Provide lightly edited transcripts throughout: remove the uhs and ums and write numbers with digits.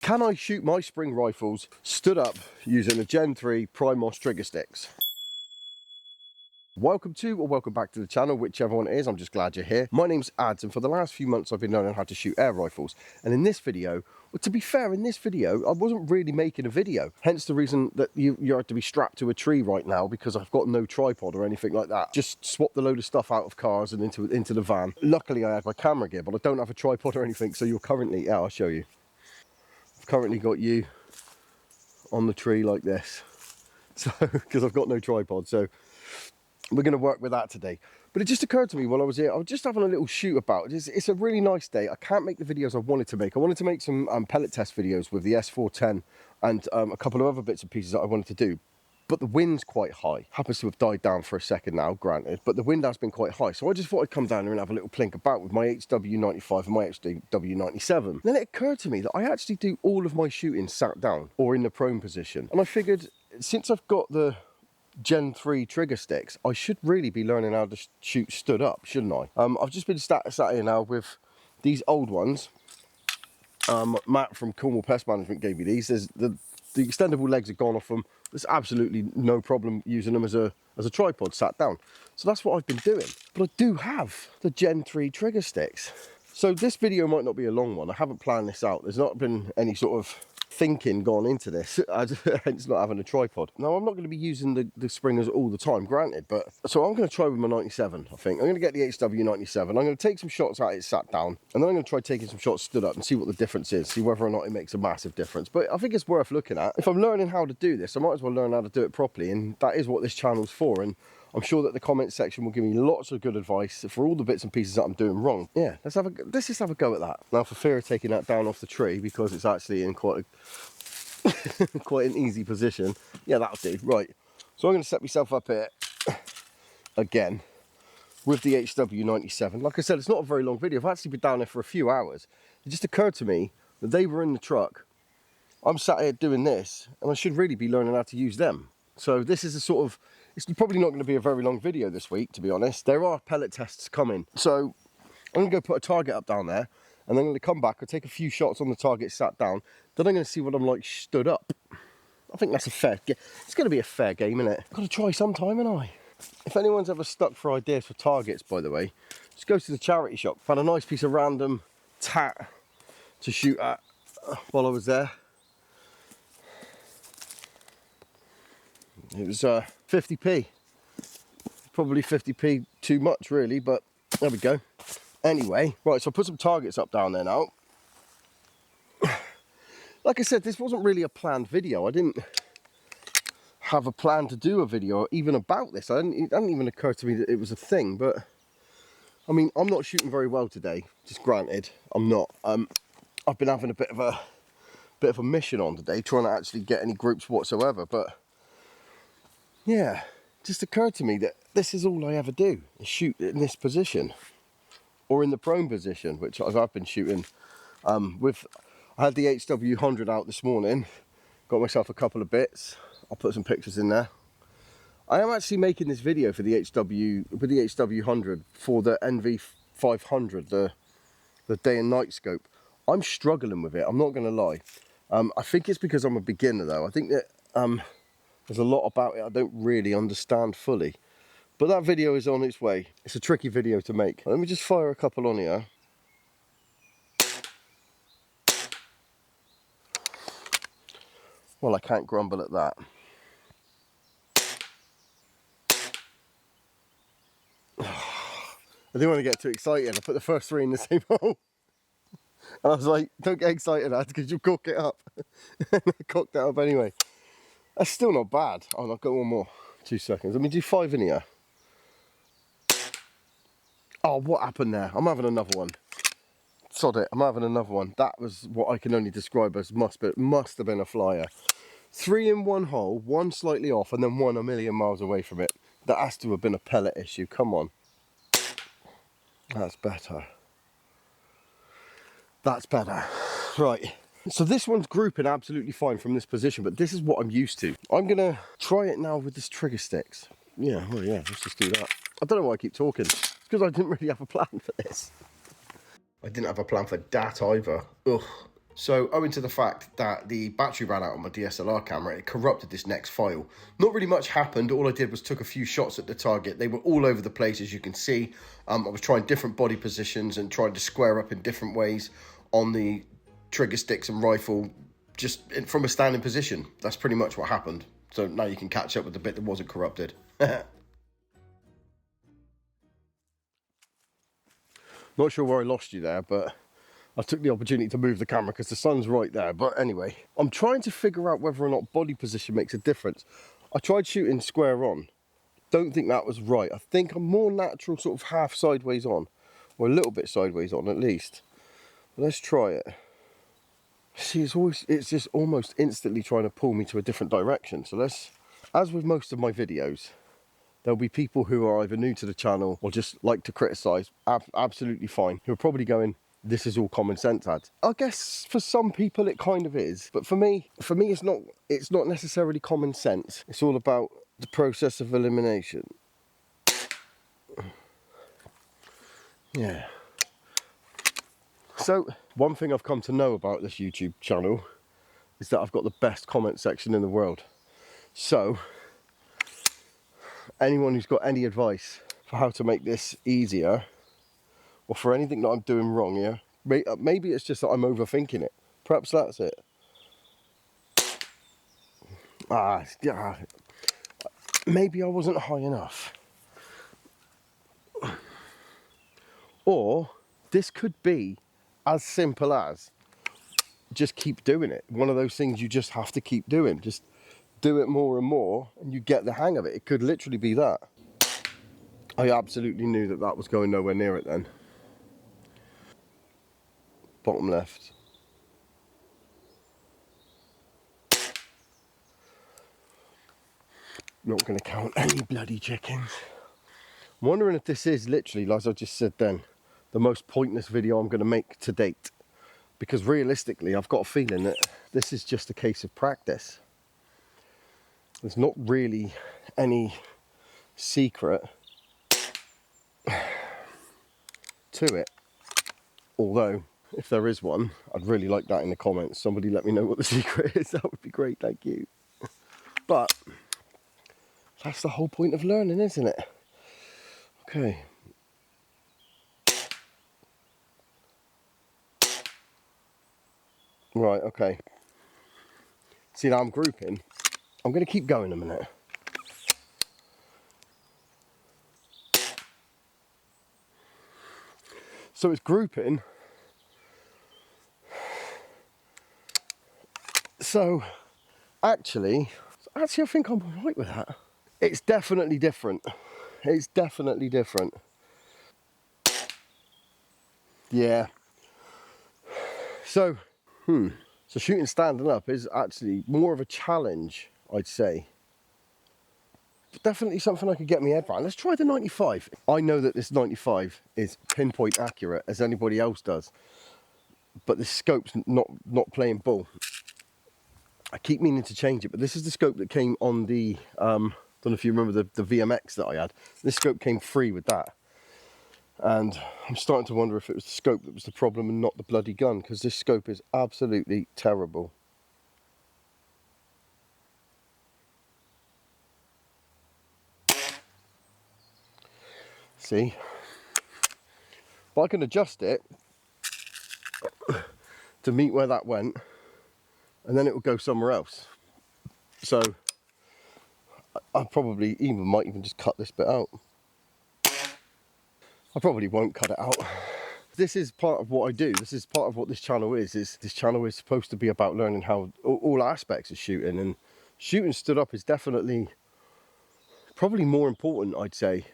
Can I shoot my spring rifles stood up using a Gen 3 Primos trigger sticks? Welcome to or welcome back to the channel, whichever one it is. I'm just glad you're here. My name's Ads, and for the last few months I've been learning how to shoot air rifles. And in this video, well, to be fair, in this video I wasn't really making a video, hence the reason that you have to be strapped to a tree right now, because I've got no tripod or anything like that. Just swapped the load of stuff out of cars and into the van. Luckily I had my camera gear, but I don't have a tripod or anything, so you're currently, I'll show you. I've currently got you on the tree like this, so because I've got no tripod, so we're going to work with that today. But it just occurred to me while I was here, I was just having a little shoot about. It's a really nice day. I can't make the videos I wanted to make. I wanted to make some pellet test videos with the S410 and a couple of other bits and pieces that I wanted to do. But the wind's quite high. Happens to have died down for a second now, granted, but the wind has been quite high. So I just thought I'd come down here and have a little plink about with my HW95 and my HW97. Then it occurred to me that I actually do all of my shooting sat down or in the prone position. And I figured, since I've got the Gen 3 trigger sticks, I should really be learning how to shoot stood up, shouldn't I? I've just been sat here now with these old ones. Matt from Cornwall Pest Management gave me these. The extendable legs are gone off them. There's absolutely no problem using them as a tripod sat down. So that's what I've been doing. But I do have the Gen 3 trigger sticks. So this video might not be a long one. I haven't planned this out. There's not been any sort of thinking gone into this, hence not having a tripod. Now, I'm not going to be using the springers all the time, granted, but so I'm going to try with my 97. I think I'm going to get the HW97. I'm going to take some shots at it sat down, and then I'm going to try taking some shots stood up and see what the difference is, see whether or not it makes a massive difference. But I think it's worth looking at. If I'm learning how to do this, I might as well learn how to do it properly, and that is what this channel's for. And I'm sure that the comment section will give me lots of good advice for all the bits and pieces that I'm doing wrong. Yeah, let's just have a go at that. Now, for fear of taking that down off the tree, because it's actually in quite an easy position. Yeah, that'll do. Right. So I'm going to set myself up here again with the HW97. Like I said, it's not a very long video. I've actually been down there for a few hours. It just occurred to me that they were in the truck. I'm sat here doing this, and I should really be learning how to use them. So this is a sort of, it's probably not going to be a very long video this week, to be honest. There are pellet tests coming. So I'm going to go put a target up down there, and then I'm going to come back and take a few shots on the target sat down. Then I'm going to see what I'm like stood up. I think that's a fair game. It's going to be a fair game, isn't it? Got to try sometime, ain't I? If anyone's ever stuck for ideas for targets, by the way, just go to the charity shop. Found a nice piece of random tat to shoot at while I was there. It was 50p. Probably 50p too much, really, but there we go. Anyway, right, so I put some targets up down there now. Like I said, this wasn't really a planned video. I didn't have a plan to do a video even about this. It hadn't even occurred to me that it was a thing, but I mean, I'm not shooting very well today, just granted, I'm not. I've been having a bit of a mission on today, trying to actually get any groups whatsoever, but yeah, it just occurred to me that this is all I ever do, is shoot in this position, or in the prone position, which I've been shooting with. I had the HW100 out this morning, got myself a couple of bits. I'll put some pictures in there. I am actually making this video for the HW100 for the NV500, the day and night scope. I'm struggling with it, I'm not going to lie. I think it's because I'm a beginner though. I think that there's a lot about it I don't really understand fully. But that video is on its way. It's a tricky video to make. Let me just fire a couple on here. Well, I can't grumble at that. I didn't want to get too excited. I put the first three in the same hole. And I was like, don't get excited, Ad, because you'll cock it up. And I cocked it up anyway. That's still not bad. Oh, I've got one more. 2 seconds. Let me do 5 in here. Oh, what happened there? I'm having another one. Sod it, I'm having another one. That was what I can only describe as must have been a flyer. 3 in one hole, 1 slightly off, and then 1 a million miles away from it. That has to have been a pellet issue, come on. That's better. That's better. Right, so this one's grouping absolutely fine from this position, but this is what I'm used to. I'm gonna try it now with this trigger sticks. Yeah, well yeah, let's just do that. I don't know why I keep talking. It's because I didn't really have a plan for this. I didn't have a plan for that either. Ugh. So owing to the fact that the battery ran out on my DSLR camera, it corrupted this next file. Not really much happened. All I did was took a few shots at the target. They were all over the place, as you can see. I was trying different body positions and trying to square up in different ways on the trigger sticks and rifle, just from a standing position. That's pretty much what happened. So now you can catch up with the bit that wasn't corrupted. Not sure where I lost you there, but I took the opportunity to move the camera because the sun's right there. But anyway, I'm trying to figure out whether or not body position makes a difference. I tried shooting square on. Don't think that was right. I think I'm more natural, sort of half sideways on, or a little bit sideways on at least. But let's try it. See, it's just almost instantly trying to pull me to a different direction. So let's, as with most of my videos, there'll be people who are either new to the channel or just like to criticize. Absolutely fine. Who are probably going, this is all common sense, ads. I guess for some people it kind of is, but for me it's not necessarily common sense. It's all about the process of elimination. Yeah. So one thing I've come to know about this YouTube channel is that I've got the best comment section in the world. So anyone who's got any advice for how to make this easier, or for anything that I'm doing wrong here, maybe it's just that I'm overthinking it. Perhaps that's it. Yeah. Maybe I wasn't high enough. Or this could be as simple as just keep doing it. One of those things you just have to keep doing. Just do it more and more and you get the hang of it. It could literally be that. I absolutely knew that that was going nowhere near it then. Bottom left. Not going to count any bloody chickens. I'm wondering if this is literally, like I just said then, the most pointless video I'm going to make to date. Because realistically, I've got a feeling that this is just a case of practice. There's not really any secret to it. Although, if there is one, I'd really like that in the comments. Somebody let me know what the secret is. That would be great, thank you. But that's the whole point of learning, isn't it? Okay. Right, okay. See, now I'm grouping. I'm going to keep going a minute. So it's grouping. So actually I think I'm all right with that. It's definitely different. It's definitely different. Yeah. So, So shooting standing up is actually more of a challenge, I'd say. But definitely something I could get my head around. Let's try the 95. I know that this 95 is pinpoint accurate as anybody else does. But the scope's not playing ball. I keep meaning to change it, but this is the scope that came on the, don't know if you remember the VMX that I had. This scope came free with that. And I'm starting to wonder if it was the scope that was the problem and not the bloody gun, because this scope is absolutely terrible. See? But I can adjust it to meet where that went, and then it will go somewhere else. So I probably might even just cut this bit out. I probably won't cut it out. This is part of what I do. This is part of what this channel is this channel is supposed to be about learning how all aspects of shooting, and shooting stood up is definitely probably more important, I'd say.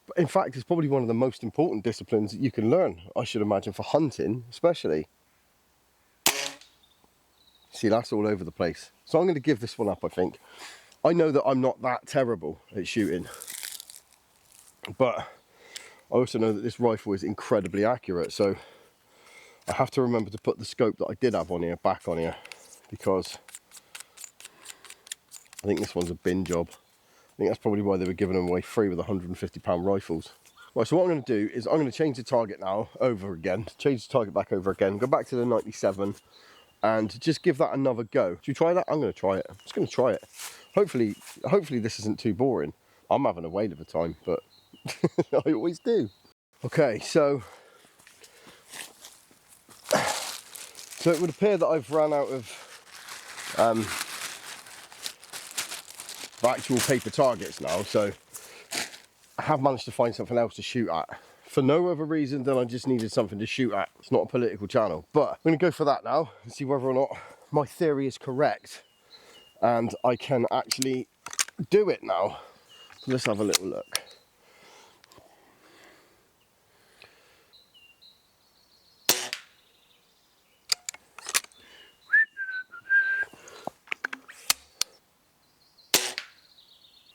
But in fact, it's probably one of the most important disciplines that you can learn, I should imagine, for hunting especially. See, that's all over the place. So I'm going to give this one up, I think. I know that I'm not that terrible at shooting, but I also know that this rifle is incredibly accurate, so I have to remember to put the scope that I did have on here back on here, because I think this one's a bin job. I think that's probably why they were giving them away free with £150 rifles. Right, so what I'm going to do is I'm going to change the target now over again, change the target back over again, go back to the 97 and just give that another go. Should we try that? I'm going to try it. I'm just going to try it. Hopefully this isn't too boring. I'm having a whale of a time, but I always do. Okay, so it would appear that I've run out of actual paper targets now, so I have managed to find something else to shoot at. For no other reason than I just needed something to shoot at. It's not a political channel, but I'm going to go for that now and see whether or not my theory is correct and I can actually do it now. So let's have a little look.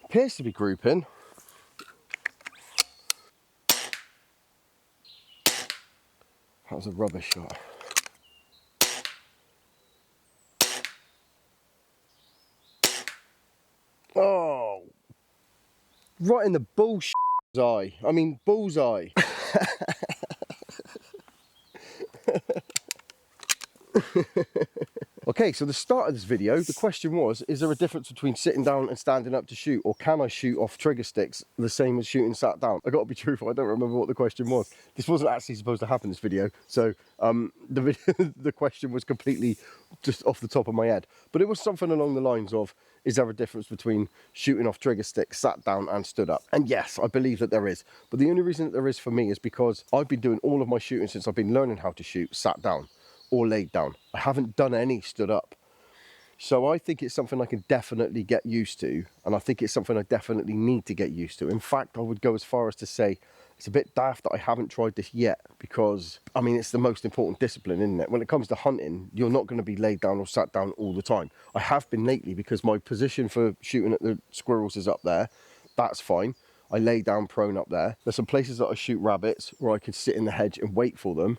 Appears to be grouping. That was a rubbish shot. Oh, right in the bullshit eye. I mean, bullseye. Okay, so the start of this video, the question was, is there a difference between sitting down and standing up to shoot, or can I shoot off trigger sticks the same as shooting sat down? I gotta be truthful, I don't remember what the question was. This wasn't actually supposed to happen, this video, so the question was completely just off the top of my head. But it was something along the lines of, is there a difference between shooting off trigger sticks sat down and stood up? And yes, I believe that there is. But the only reason that there is for me is because I've been doing all of my shooting since I've been learning how to shoot sat down or laid down. I haven't done any stood up. So I think it's something I can definitely get used to, and I think it's something I definitely need to get used to. In fact, I would go as far as to say it's a bit daft that I haven't tried this yet, because I mean, it's the most important discipline, isn't it? When it comes to hunting, you're not going to be laid down or sat down all the time. I have been lately because my position for shooting at the squirrels is up there. That's fine. I lay down prone up there. There's some places that I shoot rabbits where I can sit in the hedge and wait for them.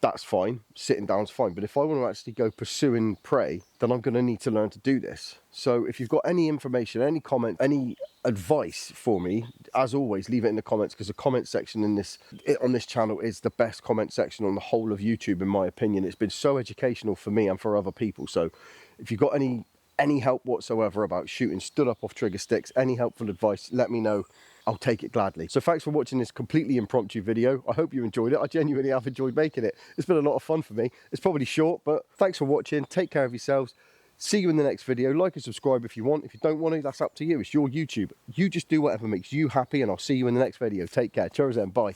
That's fine, sitting down's fine, but if I want to actually go pursuing prey, then I'm going to need to learn to do this. So if you've got any information, any comment, any advice for me, as always, leave it in the comments, because the comment section on this channel is the best comment section on the whole of YouTube, in my opinion. It's been so educational for me and for other people. So if you've got any help whatsoever about shooting stood up off trigger sticks, any helpful advice, let me know. I'll take it gladly. So thanks for watching this completely impromptu video. I hope you enjoyed it. I genuinely have enjoyed making it. It's been a lot of fun for me. It's probably short, but thanks for watching. Take care of yourselves. See you in the next video. Like and subscribe if you want. If you don't want to, that's up to you. It's your YouTube. You just do whatever makes you happy, and I'll see you in the next video. Take care. Cheers and bye.